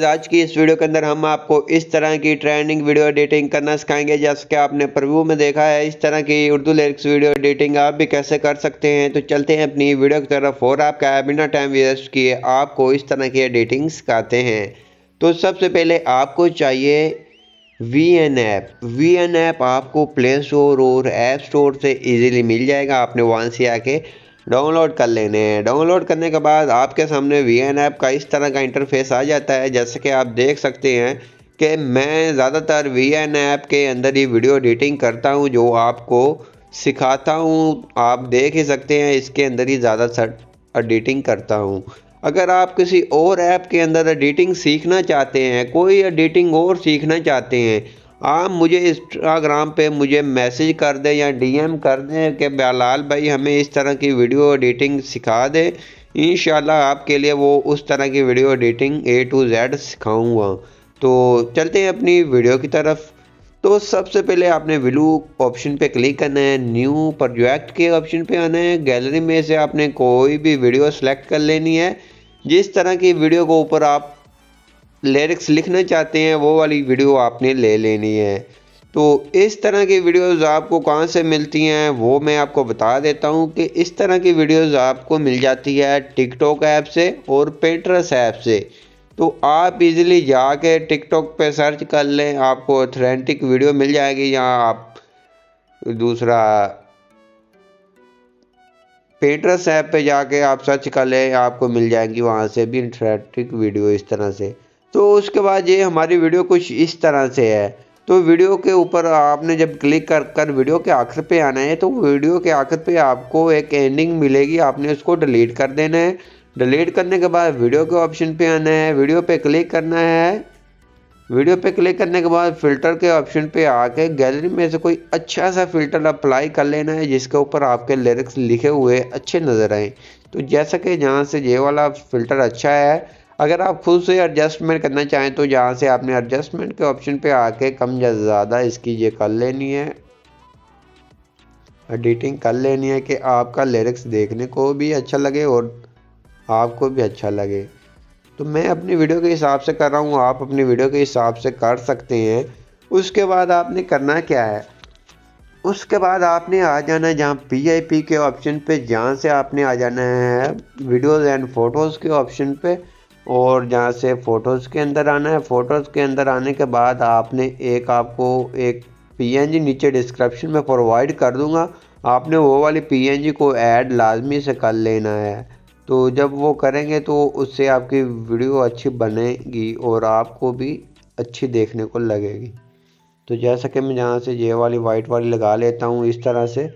Guys आज की इस वीडियो के अंदर हम आपको इस तरह की ट्रेंडिंग वीडियो एडिटिंग करना सिखाएंगे। जैसे कि आपने प्रीव्यू में देखा है, इस तरह की उर्दू लिरिक्स वीडियो एडिटिंग आप भी कैसे कर सकते हैं। तो चलते हैं अपनी वीडियो की तरफ और आपका बिना टाइम वेस्ट किए आपको इस तरह की एडिटिंग सिखाते हैं। तो सबसे पहले आपको चाहिए VN ऐप आपको प्ले स्टोर और ऐप स्टोर से इजीली मिल जाएगा। आपने वहाँ से आके डाउनलोड कर लेने हैं। डाउनलोड करने के बाद आपके सामने VN ऐप का इस तरह का इंटरफेस आ जाता है। जैसे कि आप देख सकते हैं कि मैं ज़्यादातर VN ऐप के अंदर ही वीडियो एडिटिंग करता हूँ, जो आपको सिखाता हूँ। आप देख ही सकते हैं इसके अंदर ही ज़्यादातर एडिटिंग करता हूँ। अगर आप किसी और ऐप के अंदर एडिटिंग सीखना चाहते हैं, कोई एडिटिंग और सीखना चाहते हैं, आप मुझे इंस्टाग्राम पे मुझे मैसेज कर दें या DM कर दें कि बिलाल भाई हमें इस तरह की वीडियो एडिटिंग सिखा दें। इंशाल्लाह आपके लिए वो उस तरह की video editing A to Z सिखाऊंगा। तो चलते हैं अपनी वीडियो की तरफ। तो सबसे पहले आपने व्यू ऑप्शन पे क्लिक करना है, न्यू प्रोजेक्ट के ऑप्शन पे आना है। गैलरी में से आपने कोई भी वीडियो सेलेक्ट कर लेनी है। जिस तरह की वीडियो को ऊपर आप लिरिक्स लिखना चाहते हैं वो वाली वीडियो आपने ले लेनी है। तो इस तरह की वीडियोस आपको कहाँ से मिलती हैं वो मैं आपको बता देता हूँ कि इस तरह की वीडियोस आपको मिल जाती है टिकटॉक ऐप से और पिंटरेस्ट ऐप से। तो आप इजीली जाके टिकटॉक पे सर्च कर लें, आपको ऑथेंटिक वीडियो मिल जाएगी। या आप दूसरा पिंटरेस्ट ऐप पे जाके आप सर्च कर लें, आपको मिल जाएंगी वहाँ से भी ऑथेंटिक वीडियो इस तरह से। तो उसके बाद ये हमारी वीडियो कुछ इस तरह से है। तो वीडियो के ऊपर आपने जब क्लिक कर वीडियो के आखिर पे आना है, तो वीडियो के आखिर पे आपको एक एंडिंग मिलेगी, आपने उसको डिलीट कर देना है। डिलीट करने के बाद वीडियो के ऑप्शन पे आना है, वीडियो पे क्लिक करना है। वीडियो पे क्लिक करने के बाद फ़िल्टर के ऑप्शन पे आके गैलरी में से कोई अच्छा सा फ़िल्टर अप्लाई कर लेना है, जिसके ऊपर आपके लिरिक्स लिखे हुए अच्छे नज़र आए। तो जैसा कि जहाँ से ये वाला फ़िल्टर अच्छा है, अगर आप खुद से एडजस्टमेंट करना चाहें तो जहाँ से आपने एडजस्टमेंट के ऑप्शन पे आके कम या ज़्यादा इसकी ये कर लेनी है, एडिटिंग कर लेनी है कि आपका लिरिक्स देखने को भी अच्छा लगे और आपको भी अच्छा लगे। तो मैं अपनी वीडियो के हिसाब से कर रहा हूँ, आप अपनी वीडियो के हिसाब से कर सकते हैं। उसके बाद आपने करना क्या है, उसके बाद आपने आ जाना है जहाँ PIP के ऑप्शन पे, जहाँ से आपने आ जाना है वीडियोज़ एंड फ़ोटोज़ के ऑप्शन पे। और जहाँ से फ़ोटोज़ के अंदर आना है, फ़ोटोज़ के अंदर आने के बाद आपने आपको एक PNG नीचे डिस्क्रिप्शन में प्रोवाइड कर दूँगा, आपने वो वाली PNG को ऐड लाजमी से कर लेना है। तो जब वो करेंगे तो उससे आपकी वीडियो अच्छी बनेगी और आपको भी अच्छी देखने को लगेगी। तो जैसा कि मैं यहाँ से ये वाली वाइट वाली लगा लेता हूँ इस तरह से।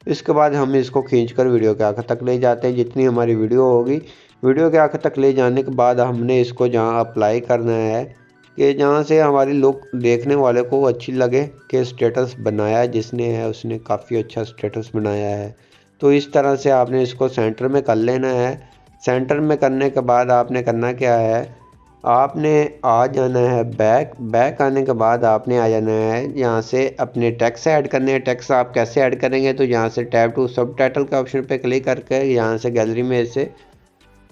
इसके बाद हम इसको खींचकर वीडियो के आखिर तक ले जाते हैं। जितनी हमारी वीडियो होगी, वीडियो के आखिर तक ले जाने के बाद हमने इसको जहाँ अप्लाई करना है कि जहाँ से हमारी लुक देखने वाले को अच्छी लगे कि स्टेटस बनाया जिसने है उसने काफ़ी अच्छा स्टेटस बनाया है। तो इस तरह से आपने इसको सेंटर में कर लेना है। सेंटर में करने के बाद आपने करना क्या है, आपने आ जाना है बैक आने के बाद आपने आ जाना है यहाँ से अपने टेक्स्ट ऐड करने हैं। टेक्स्ट आप कैसे ऐड करेंगे, तो यहाँ से टैब टू सबटाइटल के ऑप्शन पे क्लिक करके यहाँ से गैलरी में से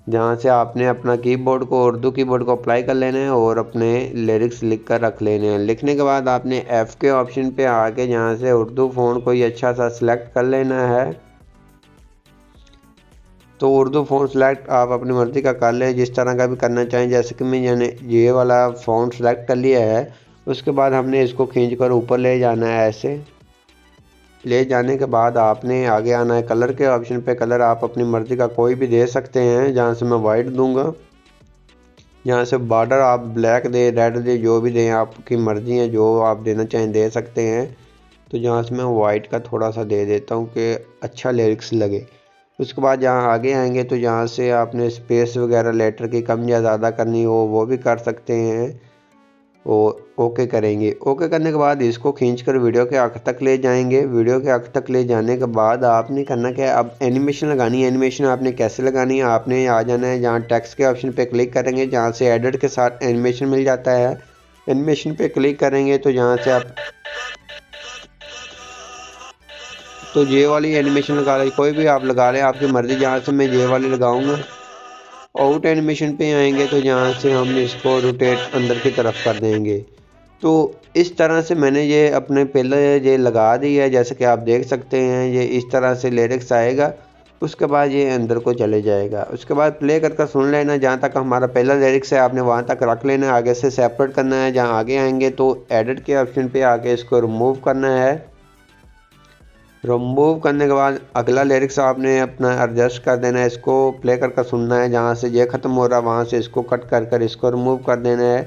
जहाँ से आपने अपना कीबोर्ड को उर्दू कीबोर्ड को अप्लाई कर लेना है और अपने लिरिक्स लिख कर रख लेने हैं। लिखने के बाद आपने F के ऑप्शन पे आके जहाँ से उर्दू फ़ॉन्ट कोई अच्छा सा सिलेक्ट कर लेना है। तो उर्दू फ़ॉन्ट सेलेक्ट आप अपनी मर्ज़ी का कर लें, जिस तरह का भी करना चाहें। जैसे कि मैंने ये वाला फ़ॉन्ट सेलेक्ट कर लिया है। उसके बाद हमने इसको खींचकर ऊपर ले जाना है। ऐसे ले जाने के बाद आपने आगे आना है कलर के ऑप्शन पे। कलर आप अपनी मर्ज़ी का कोई भी दे सकते हैं, जहाँ से मैं वाइट दूंगा। यहाँ से बॉर्डर आप ब्लैक दे, रेड दे, जो भी दें आपकी मर्ज़ी है, जो आप देना चाहें दे सकते हैं। तो जहाँ से मैं वाइट का थोड़ा सा दे देता हूँ कि अच्छा लिरिक्स लगे। उसके बाद जहाँ आगे आएंगे तो जहाँ से आपने स्पेस वगैरह लेटर की कम या ज़्यादा करनी हो वो भी कर सकते हैं। और ओके करेंगे। ओके करने के बाद इसको खींचकर वीडियो के आखिर तक ले जाएंगे। वीडियो के आखिर तक ले जाने के बाद आपने करना क्या है, अब एनिमेशन लगानी है। एनिमेशन आपने कैसे लगानी है, आपने आ जाना है जहाँ टेक्स्ट के ऑप्शन पे क्लिक करेंगे, जहाँ से एडिट के साथ एनिमेशन मिल जाता है। एनिमेशन पे क्लिक करेंगे तो जहाँ से आप ये वाली एनिमेशन लगा लें, कोई भी आप लगा लें, आपकी मर्ज़ी। जहाँ से मैं ये वाली लगाऊंगा आउट एनिमेशन पे आएंगे तो यहाँ से हम इसको रोटेट अंदर की तरफ कर देंगे। तो इस तरह से मैंने ये अपने पहले ये लगा दी है, जैसे कि आप देख सकते हैं ये इस तरह से लिरिक्स आएगा। उसके बाद ये अंदर को चले जाएगा। उसके बाद प्ले करके सुन लेना, जहाँ तक हमारा पहला लिरिक्स है आपने वहाँ तक रख लेना है, आगे से सेपरेट करना है। जहाँ आगे आएंगे तो एडिट के ऑप्शन पे आके इसको रिमूव करना है। रिमूव करने के बाद अगला लिरिक्स आपने अपना एडजस्ट कर देना है, इसको प्ले करके सुनना है। जहाँ से ये ख़त्म हो रहा है वहाँ से इसको कट कर इसको रिमूव कर देना है।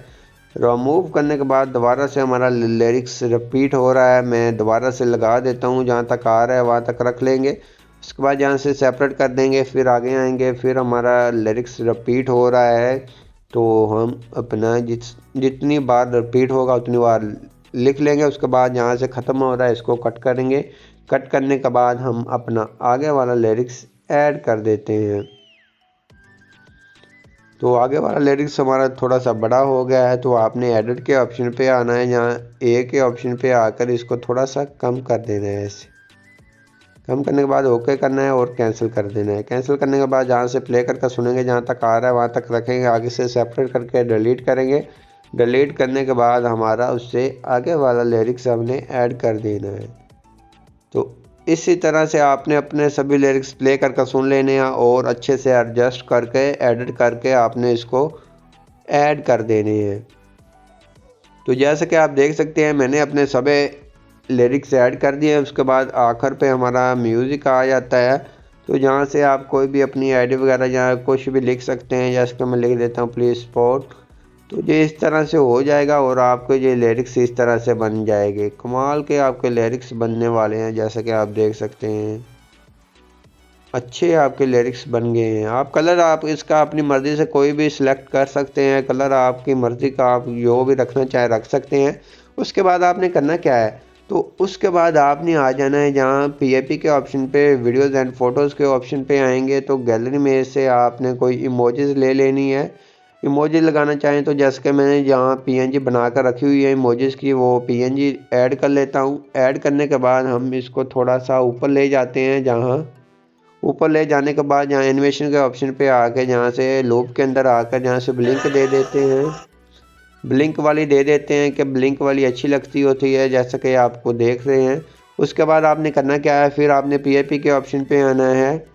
रिमूव करने के बाद दोबारा से हमारा लिरिक्स रिपीट हो रहा है, मैं दोबारा से लगा देता हूँ, जहाँ तक आ रहा है वहाँ तक रख लेंगे। उसके बाद यहाँ से सेपरेट कर देंगे, फिर आगे आएंगे, फिर हमारा लिरिक्स रिपीट हो रहा है तो हम अपना जितनी बार रिपीट होगा उतनी बार लिख लेंगे। उसके बाद यहाँ से ख़त्म हो रहा है इसको कट करेंगे। कट करने के बाद हम अपना आगे वाला लिरिक्स ऐड कर देते हैं। तो आगे वाला लिरिक्स हमारा थोड़ा सा बड़ा हो गया है, तो आपने एडिट के ऑप्शन पे आना है, जहाँ ए के ऑप्शन पे आकर इसको थोड़ा सा कम कर देना है। ऐसे कम करने के बाद ओके करना है और कैंसिल कर देना है। कैंसिल करने के बाद जहाँ से प्ले करके सुनेंगे, जहाँ तक आ रहा है वहाँ तक रखेंगे, आगे से सेपरेट करके डिलीट करेंगे। डिलीट करने के बाद हमारा उससे आगे वाला लिरिक्स हमने ऐड कर देना है। तो इसी तरह से आपने अपने सभी लिरिक्स प्ले करके सुन लेने हैं और अच्छे से एडजस्ट करके एडिट करके आपने इसको ऐड कर देने हैं। तो जैसे कि आप देख सकते हैं मैंने अपने सभी लिरिक्स ऐड कर दिए। उसके बाद आखिर पे हमारा म्यूज़िक आ जाता है, तो जहाँ से आप कोई भी अपनी आईडी वगैरह या कुछ भी लिख सकते हैं। जैसे कि मैं लिख देता हूँ प्लीज़ सपोर्ट, तो ये इस तरह से हो जाएगा और आपके ये लिरिक्स इस तरह से बन जाएंगे। कमाल के आपके लिरिक्स बनने वाले हैं, जैसा कि आप देख सकते हैं अच्छे आपके लिरिक्स बन गए हैं। आप कलर आप इसका अपनी मर्ज़ी से कोई भी सिलेक्ट कर सकते हैं, कलर आपकी मर्ज़ी का आप जो भी रखना चाहे रख सकते हैं। उसके बाद आपने करना क्या है, तो उसके बाद आपने आ जाना है जहाँ PAP के ऑप्शन पे वीडियोज़ एंड फ़ोटोज़ के ऑप्शन पे आएंगे तो गैलरी में से आपने कोई इमोजीज़ ले लेनी है। इमोजी लगाना चाहें तो जैसे कि मैंने जहाँ PNG बनाकर रखी हुई है इमोजीज़ की, वो PNG ऐड कर लेता हूँ। ऐड करने के बाद हम इसको थोड़ा सा ऊपर ले जाते हैं। जहाँ ऊपर ले जाने के बाद जहाँ एनिमेशन के ऑप्शन पे आके जहाँ से लूप के अंदर आकर जहाँ से ब्लिंक दे देते हैं, ब्लिंक वाली दे देते हैं कि ब्लिंक वाली अच्छी लगती होती है, जैसा कि आपको देख रहे हैं। उसके बाद आपने करना क्या है, फिर आपने PAP के ऑप्शन पे आना है,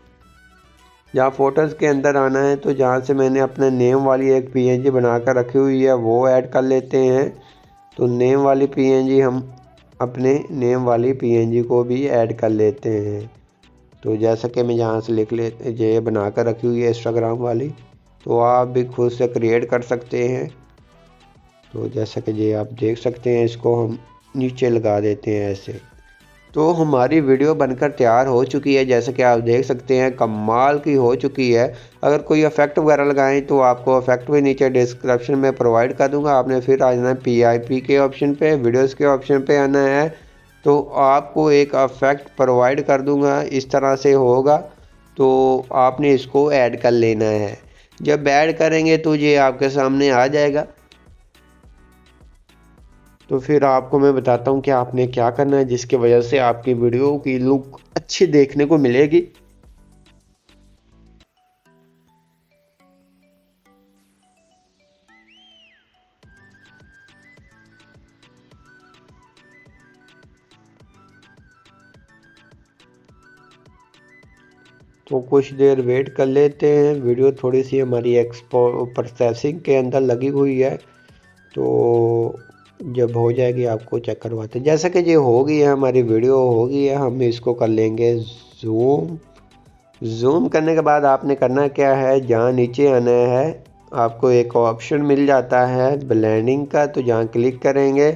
जहाँ फ़ोटोज़ के अंदर आना है। तो जहाँ से मैंने अपने नेम वाली एक PNG बनाकर रखी हुई है वो ऐड कर लेते हैं। तो नेम वाली PNG हम अपने नेम वाली PNG को भी ऐड कर लेते हैं। तो जैसा कि मैं यहाँ से लिख लेते ये बना कर रखी हुई है इंस्टाग्राम वाली, तो आप भी खुद से क्रिएट कर सकते हैं। तो जैसा कि ये आप देख सकते हैं, इसको हम नीचे लगा देते हैं ऐसे। तो हमारी वीडियो बनकर तैयार हो चुकी है, जैसे कि आप देख सकते हैं कमाल की हो चुकी है। अगर कोई इफेक्ट वगैरह लगाएं तो आपको इफेक्ट भी नीचे डिस्क्रिप्शन में प्रोवाइड कर दूंगा। आपने फिर आ जाना है PIP के ऑप्शन पे, वीडियोस के ऑप्शन पे आना है, तो आपको एक इफेक्ट प्रोवाइड कर दूंगा। इस तरह से होगा, तो आपने इसको ऐड कर लेना है। जब ऐड करेंगे तो ये आपके सामने आ जाएगा। तो फिर आपको मैं बताता हूँ कि आपने क्या करना है, जिसकी वजह से आपकी वीडियो की लुक अच्छी देखने को मिलेगी। तो कुछ देर वेट कर लेते हैं, वीडियो थोड़ी सी हमारी प्रोसेसिंग के अंदर लगी हुई है, तो जब हो जाएगी आपको चेक करवाते हैं। जैसा कि ये हो गई है हमारी वीडियो हो गई है, हम इसको कर लेंगे जूम। जूम करने के बाद आपने करना क्या है, जहाँ नीचे आना है आपको एक ऑप्शन मिल जाता है ब्लेंडिंग का, तो जहाँ क्लिक करेंगे,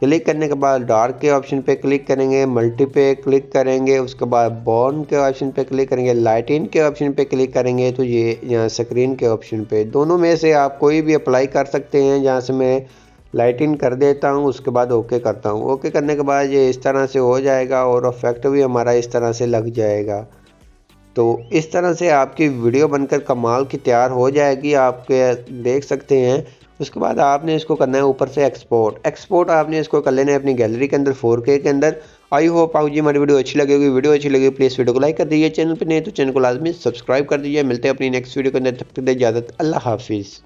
क्लिक करने के बाद डार्क के ऑप्शन पे क्लिक करेंगे, मल्टी पे क्लिक करेंगे, उसके बाद बॉर्न के ऑप्शन पे क्लिक करेंगे, लाइटिन के ऑप्शन पे क्लिक करेंगे, तो ये यहाँ स्क्रीन के ऑप्शन पे दोनों में से आप कोई भी अप्लाई कर सकते हैं। जहाँ से मैं लाइटिन कर देता हूँ, उसके बाद ओके करता हूँ। ओके करने के बाद ये इस तरह से हो जाएगा और इफेक्ट भी हमारा इस तरह से लग जाएगा। तो इस तरह से आपकी वीडियो बनकर कमाल की तैयार हो जाएगी, आपके देख सकते हैं। उसके बाद आपने इसको करना है ऊपर से एक्सपोर्ट आपने इसको कर लेना है अपनी गैलरी के अंदर 4K के अंदर। आई होप आपको जी हमारी वीडियो अच्छी लगेगी। वीडियो अच्छी लगी प्लीज़ वीडियो को लाइक कर दीजिए, चैनल पर नहीं तो चैनल को लाजमी सब्सक्राइब कर दीजिए। मिलते हैं अपनी नेक्स्ट वीडियो के अंदर, तब तक के लिए इजाज़त, अल्लाह हाफिज़।